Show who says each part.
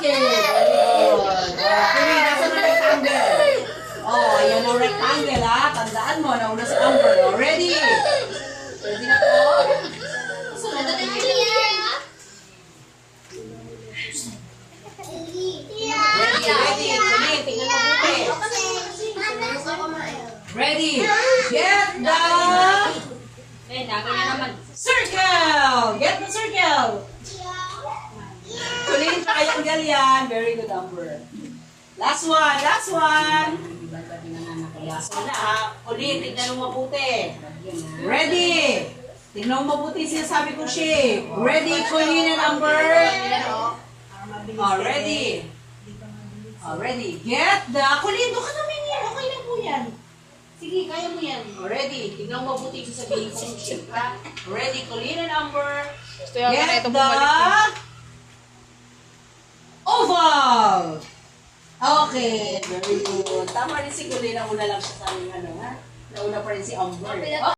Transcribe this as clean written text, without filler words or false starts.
Speaker 1: Okay, very good. Okay, nasa na rectangle? Oh, ayan ang rectangle ha. Tandaan mo, nauna si Amber. Oh, ready? Ready na po? Sunod na tayo. Ready. Kunin, tingnan mo buti. Ready. Get the circle. Get the circle. Kunin, triangle yan. Very good, Amber. Last one. Last one na ha. Kunin, tingnan mo mabuti. Ready. Tingnan mo mabuti sinasabi ko shape. Ready, Kunin and Amber. Ready. Ready. Get the... Kunin, doon ka namin yan. Okay lang po yan. Sige, kaya mo yan. Ready. Tingnan mo mabuti sasabihin ko yung shape ha. Ready, Kunin and Amber. Get the... oval. Okay, very good. Tama rin si Kulin. Nauna lang siya sa aming ano ha. Nauna pa rin si Amber.